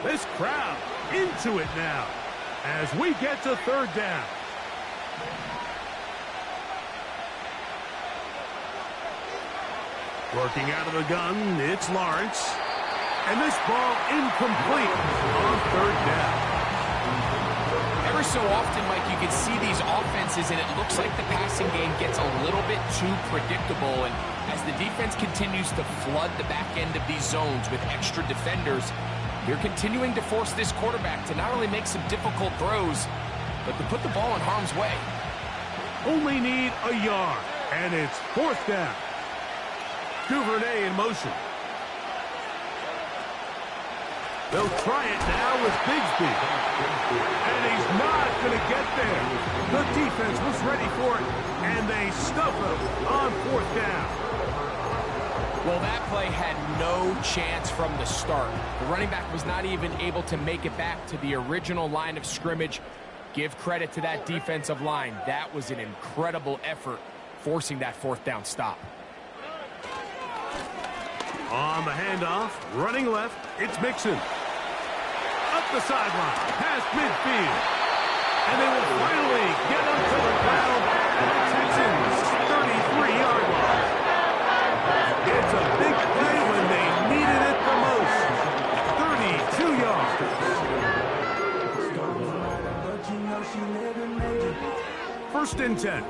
This crowd into it now as we get to 3rd down. Working out of the gun, it's Lawrence. And this ball incomplete on 3rd down. Ever so often, Mike, you can see these offenses, and it looks like the passing game gets a little bit too predictable. And as the defense continues to flood the back end of these zones with extra defenders, you're continuing to force this quarterback to not only make some difficult throws, but to put the ball in harm's way. Only need a yard, and it's 4th down. Duvernay in motion. They'll try it now with Bigsby. And he's not going to get there. The defense was ready for it, and they stuff him on 4th down. Well, that play had no chance from the start. The running back was not even able to make it back to the original line of scrimmage. Give credit to that defensive line. That was an incredible effort, forcing that 4th down stop. On the handoff, running left, it's Mixon. Up the sideline, past midfield. And they will finally get up to the ground at the Texans' 33-yard line. It's a big play when they needed it the most. 32 yards. 1st and 10.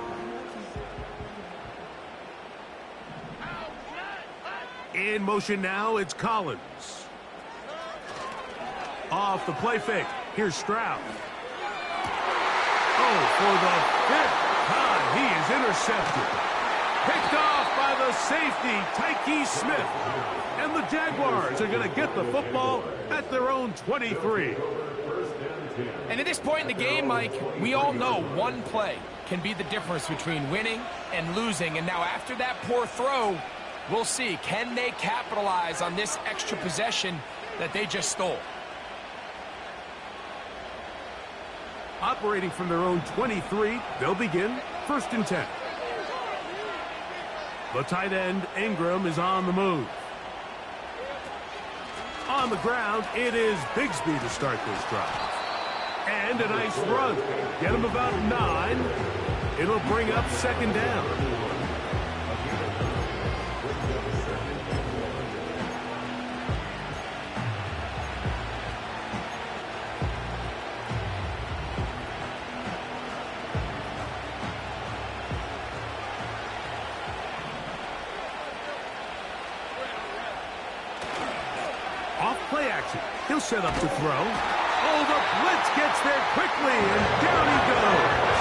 In motion now, it's Collins. Off the play fake. Here's Stroud. Oh, for the 5th time, he is intercepted. Picked off by the safety, Tyke Smith. And the Jaguars are going to get the football at their own 23. And at this point in the game, Mike, we all know one play can be the difference between winning and losing. And now after that poor throw, we'll see, can they capitalize on this extra possession that they just stole? Operating from their own 23, they'll begin 1st and 10. The tight end, Ingram, is on the move. On the ground, it is Bigsby to start this drive. And a nice run. Get him about 9. It'll bring up 2nd down. Off play action. He'll set up to throw. Oh, the blitz gets there quickly, and down he goes.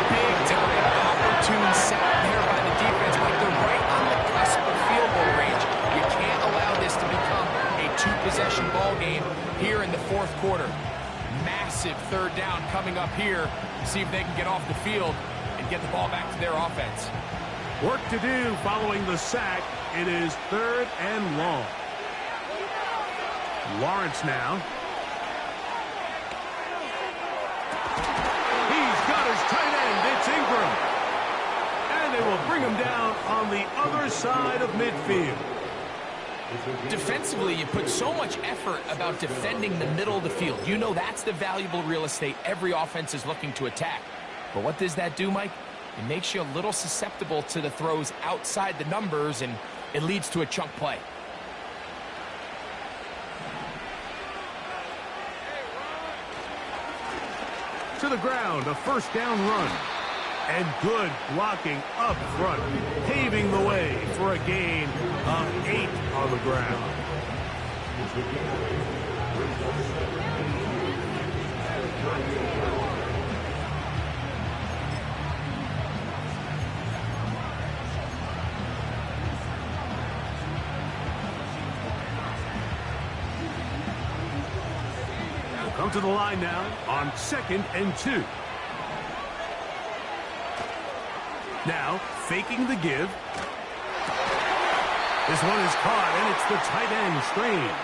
Big time opportune sack there by the defense, but they're right on the cusp of field goal range. You can't allow this to become a 2-possession ball game here in the 4th quarter. Massive 3rd down coming up here. See if they can get off the field and get the ball back to their offense. Work to do following the sack. It is 3rd and long. Lawrence now. He's got his tight end. It's Ingram. And they will bring him down on the other side of midfield. Defensively, you put so much effort about defending the middle of the field. You know that's the valuable real estate every offense is looking to attack. But what does that do, Mike? It makes you a little susceptible to the throws outside the numbers, and it leads to a chunk play. To the ground, a 1st down run. And good blocking up front, paving the way for a gain of 8 on the ground. They'll come to the line now on 2nd and 2. Now, faking the give. This one is caught, and it's the tight end, Strange.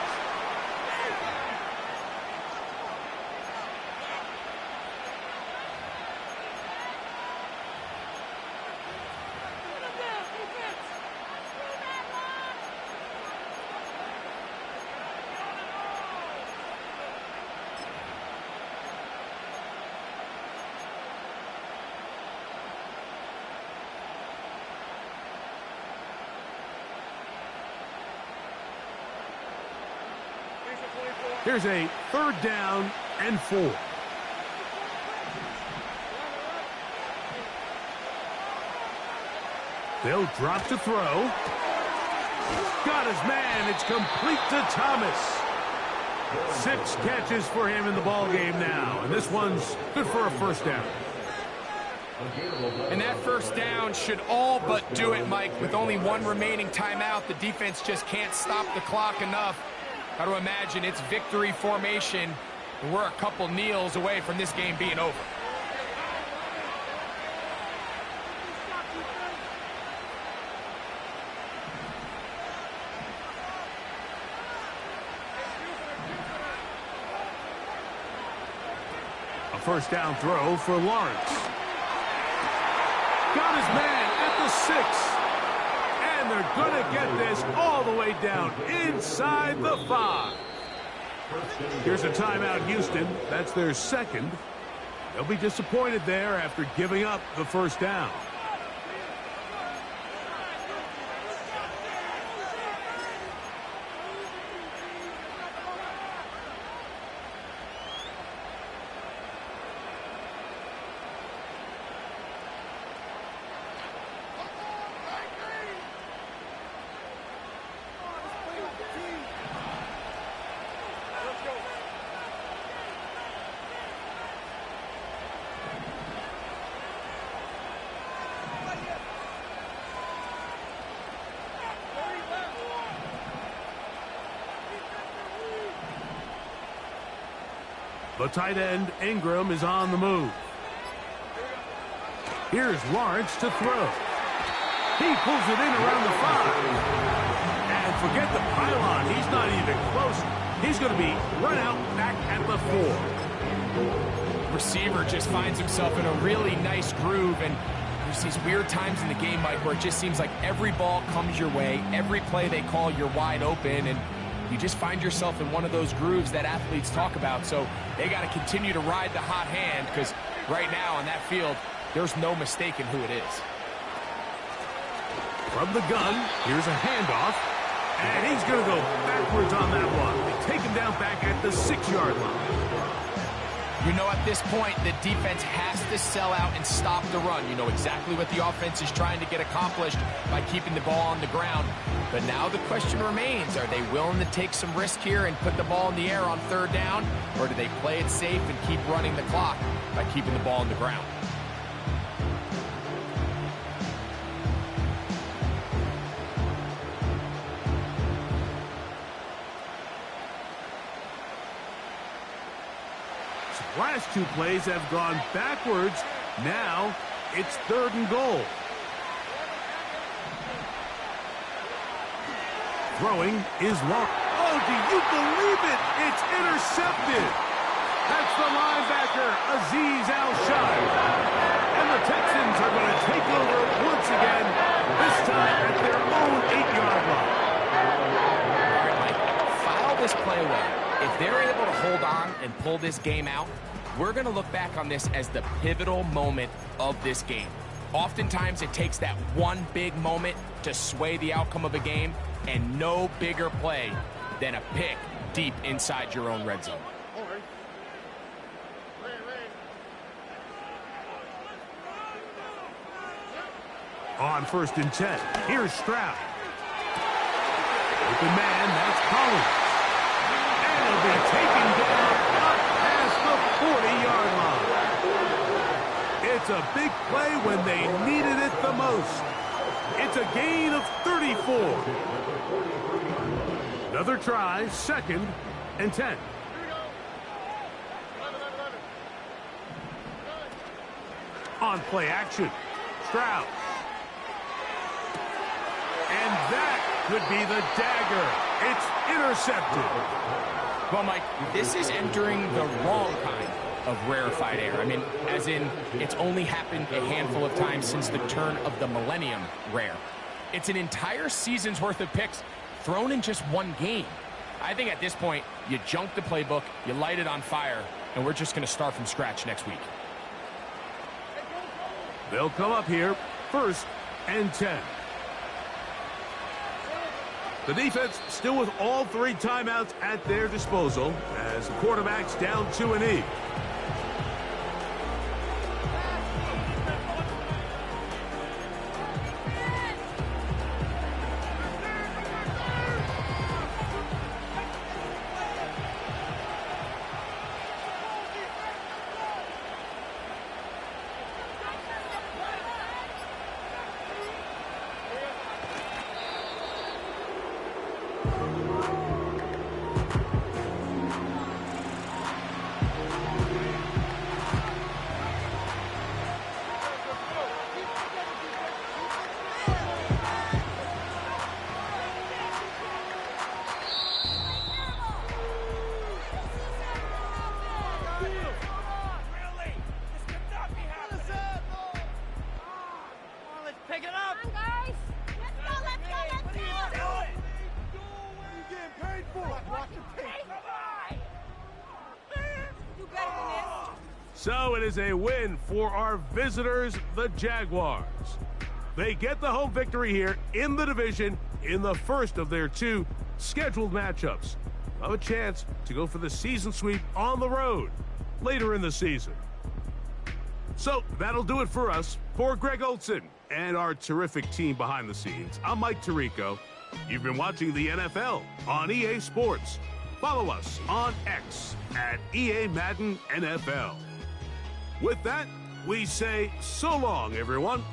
Here's a 3rd down and 4. They'll drop to throw. Got his man. It's complete to Thomas. 6 catches for him in the ball game now, and this one's good for a 1st down. And that 1st down should all but do it, Mike. With only 1 remaining timeout, the defense just can't stop the clock enough. Got to imagine it's victory formation, and we're a couple kneels away from this game being over. A 1st down throw for Lawrence. Got his man at the 6. And they're going to get this all the way down inside the 5. Here's a timeout, Houston. That's their 2nd. They'll be disappointed there after giving up the 1st down. The tight end, Ingram, is on the move. Here's Lawrence to throw. He pulls it in around the 5. And forget the pylon. He's not even close. He's going to be run out back at the 4. Receiver just finds himself in a really nice groove, and there's these weird times in the game, Mike, where it just seems like every ball comes your way. Every play they call, you're wide open, and you just find yourself in one of those grooves that athletes talk about. So they got to continue to ride the hot hand, because right now on that field, there's no mistaking who it is. From the gun, here's a handoff, and he's going to go backwards on that one. They take him down back at the 6-yard line. You know, at this point, the defense has to sell out and stop the run. You know exactly what the offense is trying to get accomplished by keeping the ball on the ground. But now the question remains, are they willing to take some risk here and put the ball in the air on 3rd down? Or do they play it safe and keep running the clock by keeping the ball on the ground? Last 2 plays have gone backwards. Now it's 3rd and goal. Throwing is long. Oh, do you believe it? It's intercepted. That's the linebacker, Azeez Al-Shai. And the Texans are going to take over once again, this time at their own 8-yard line. All right, Mike, file this play away. If they're able to hold on and pull this game out, we're going to look back on this as the pivotal moment of this game. Oftentimes, it takes that one big moment to sway the outcome of a game, and no bigger play than a pick deep inside your own red zone. On 1st and 10, here's Stroud. Open man, that's Collins. And he'll be taken down up past the 40-yard line. It's a big play when they needed it the most. It's a gain of 34. Another try, 2nd and 10. On play action, Stroud. And that could be the dagger. It's intercepted. Well, Mike, this is entering the wrong kind of rarefied air. I mean, as in, it's only happened a handful of times since the turn of the millennium rare. It's an entire season's worth of picks thrown in just one game. I think at this point, you junk the playbook, you light it on fire, and we're just going to start from scratch next week. They'll come up here, 1st and 10. The defense still with all 3 timeouts at their disposal as the quarterback's down 2-E. So it is a win for our visitors, the Jaguars. They get the home victory here in the division in the first of their 2 scheduled matchups. Have a chance to go for the season sweep on the road later in the season. So that'll do it for us. For Greg Olson and our terrific team behind the scenes, I'm Mike Tirico. You've been watching the NFL on EA Sports. Follow us on X at EA Madden NFL. With that, we say so long, everyone.